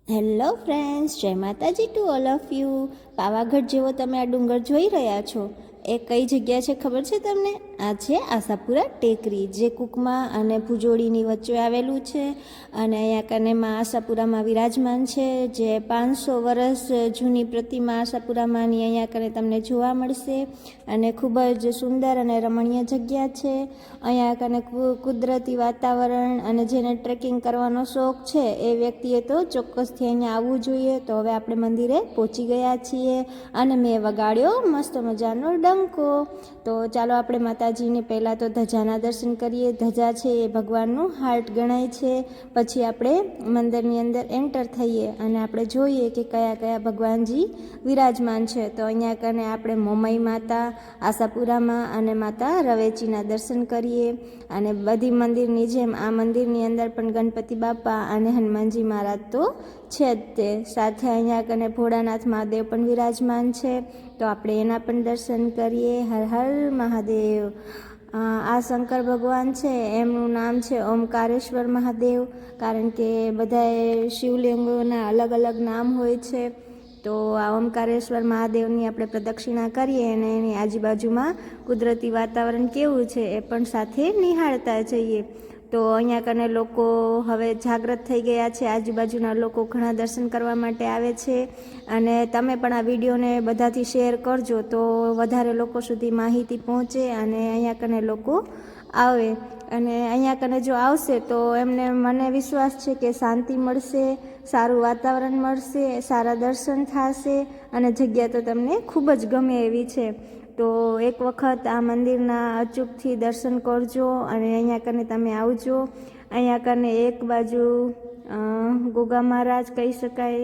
Hello friends, જય માતાજી to all of you. Pavagadh જેવો તમે આ ડુંગર જોઈ રહ્યા છો એ કઈ જગ્યા છે ખબર છે તમને? આ છે આશાપુરા ટેકરી, જે કુકમા અને ભુજોડીની વચ્ચે આવેલું છે. અને અહીંયા કને માં આશાપુરામાં વિરાજમાન છે, જે 500 વર્ષ જૂની પ્રતિમા આશાપુરામાંની અહીંયા કને તમને જોવા મળશે. અને ખૂબ જ સુંદર અને રમણીય જગ્યા છે. અહીંયા કને કુદરતી વાતાવરણ અને જેને ટ્રેકિંગ કરવાનો શોખ છે એ વ્યક્તિએ તો ચોક્કસથી અહીંયા આવવું જોઈએ. તો હવે આપણે મંદિરે પહોંચી ગયા છીએ અને મેં વગાડ્યો મસ્ત મજાનો ડંકો. તો ચાલો આપણે માતાજીને પહેલાં તો ધજાના દર્શન કરીએ. ધજા છે એ ભગવાનનું હાર્ટ ગણાય છે. પછી આપણે મંદિરની અંદર એન્ટર થઈએ અને આપણે જોઈએ કે કયા કયા ભગવાનજી વિરાજમાન છે. તો અહીંયા કને આપણે મોમાઈ માતા આશાપુરામાં અને માતા રવેચીના દર્શન કરીએ. અને બધી મંદિરની જેમ આ મંદિરની અંદર પણ ગણપતિ બાપા અને હનુમાનજી મહારાજ તો છે જ તે. સાથે અહીંયા કને ભોળાનાથ મહાદેવ પણ વિરાજમાન છે. તો આપણે એના પણ દર્શન કરીએ. હર હર મહાદેવ. આ શંકર ભગવાન છે એમનું નામ છે ઓમકારેશ્વર મહાદેવ, કારણ કે બધાએ શિવલિંગોના અલગ અલગ નામ હોય છે. તો આ ઓમકારેશ્વર મહાદેવની આપણે પ્રદક્ષિણા કરીએ અને એની આજુબાજુમાં કુદરતી વાતાવરણ કેવું છે એ પણ સાથે નિહાળતા જઈએ. તો અહીંયા કને લોકો હવે જાગૃત થઈ ગયા છે. આજુબાજુના લોકો ઘણા દર્શન કરવા માટે આવે છે. અને તમે પણ આ વિડીયોને બધાથી શેર કરજો તો વધારે લોકો સુધી માહિતી પહોંચે અને અહીંયા કને લોકો આવે. અને અહીંયા કને જો આવશે તો એમને મને વિશ્વાસ છે કે શાંતિ મળશે, સારું વાતાવરણ મળશે, સારા દર્શન થશે અને જગ્યા તો તમને ખૂબ જ ગમે એવી છે. તો એક વખત આ મંદિરના અચૂકથી દર્શન કરજો અને અહીંયા કને તમે આવજો. અહીંયા કને એક બાજુ ગોગા મહારાજ કહી શકાય,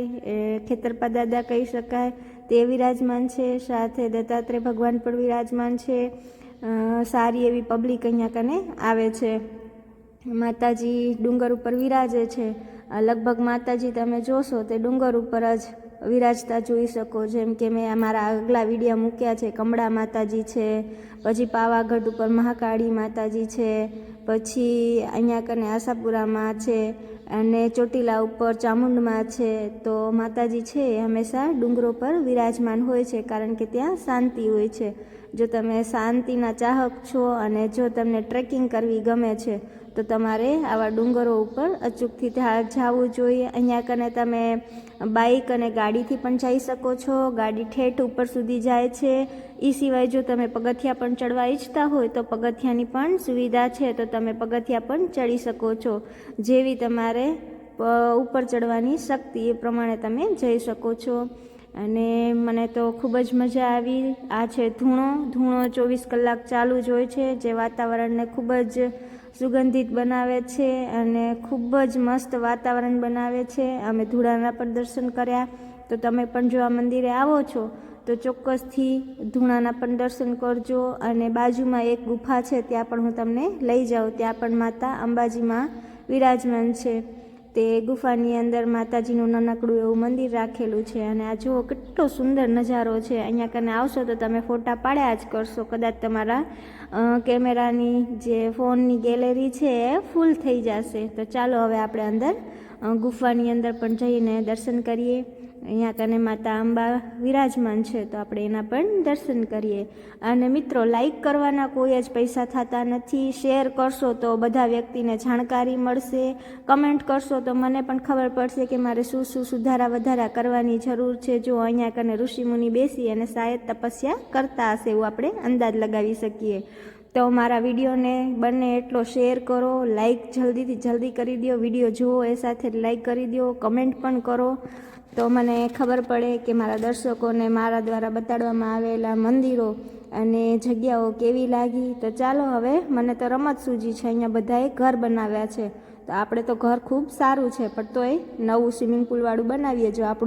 ખેતરપા દાદા કહી શકાય, તે વિરાજમાન છે. સાથે દત્તાત્રેય ભગવાન પણ વિરાજમાન છે. સારી એવી પબ્લિક અહીંયા કને આવે છે. માતાજી ડુંગર ઉપર વિરાજે છે. લગભગ માતાજી તમે જોશો તે ડુંગર ઉપર જ વિરાજતા જોઈ શકો. જેમ કે મેં અમારા આગલા વિડીયો મૂક્યા છે. કમળા માતાજી છે, પછી પાવાગઢ ઉપર મહાકાળી માતાજી છે, પછી અહીંયા કને આશાપુરામાં છે અને ચોટીલા ઉપર ચામુંડમાં છે. તો માતાજી છે એ હંમેશા ડુંગરો પર વિરાજમાન હોય છે, કારણ કે ત્યાં શાંતિ હોય છે. જો તમે શાંતિના ચાહક છો અને જો તમને ટ્રેકિંગ કરવી ગમે છે તો તમારે આવા ડુંગરો ઉપર અચૂકથી જવું જોઈએ. અહીંયા કને તમે બાઇક અને ગાડીથી પણ જઈ શકો છો. ગાડી ઠેઠ ઉપર સુધી જાય છે. એ સિવાય જો તમે પગથિયા પણ ચડવા ઈચ્છતા હોય તો પગથિયાની પણ સુવિધા છે, તો તમે પગથિયા પણ ચડી શકો છો. જેવી તમારે ઉપર ચડવાની શક્તિ એ પ્રમાણે તમે જઈ શકો છો. અને મને તો ખૂબ જ મજા આવી. આ છે ધૂણો. 24 કલાક ચાલુ જ હોય છે, જે વાતાવરણને ખૂબ જ સુગંધિત બનાવે છે અને ખૂબ જ મસ્ત વાતાવરણ બનાવે છે. અમે ધૂળાના પણ દર્શન કર્યા. તો તમે પણ જો આ મંદિરે આવો છો તો ચોક્કસથી ધૂણાના પણ દર્શન કરજો. અને બાજુમાં એક ગુફા છે, ત્યાં પણ હું તમને લઈ જાઉં. ત્યાં પણ માતા અંબાજીમાં વિરાજમાન છે. તે ગુફાની અંદર માતાજીનું નાનકડું એવું મંદિર રાખેલું છે. અને આ જુઓ કેટલો સુંદર નજારો છે. અહીંયા કને આવશો તો તમે ફોટા પાડ્યા જ કરશો. કદાચ તમારા કેમેરાની જે ફોનની ગેલેરી છે એ ફૂલ થઈ જશે. તો ચાલો હવે આપણે અંદર ગુફાની અંદર પણ જઈને દર્શન કરીએ. અહીંયા કને માતા અંબા વિરાજમાન છે, તો આપણે એના પણ દર્શન કરીએ. અને મિત્રો, લાઈક કરવાના કોઈ જ પૈસા થતા નથી. શેર કરશો તો બધા વ્યક્તિને જાણકારી મળશે. કમેન્ટ કરશો તો મને પણ ખબર પડશે કે મારે શું શું સુધારા વધારા કરવાની જરૂર છે. જો અહીંયા કને ઋષિમુનિ બેસી અને શાયદ તપસ્યા કરતા હશે એવું આપણે અંદાજ લગાવી શકીએ. તો મારા વિડીયોને બને એટલો શેર કરો, લાઈક જલ્દીથી જલ્દી કરી દો. વિડીયો જુઓ એ સાથે લાઈક કરી દો, કમેન્ટ પણ કરો, તો મને ખબર પડે કે મારા દર્શકોને મારા દ્વારા બતાડવામાં આવેલા મંદિરો અને જગ્યાઓ કેવી લાગી. તો ચાલો હવે મને તો રમત સૂજી છે. અહીંયા બધાએ ઘર બનાવ્યા છે. તો આપણે તો ઘર ખૂબ સારું છે, પણ તોય નવું સ્વિમિંગ પુલવાળું બનાવીએ જો આપણું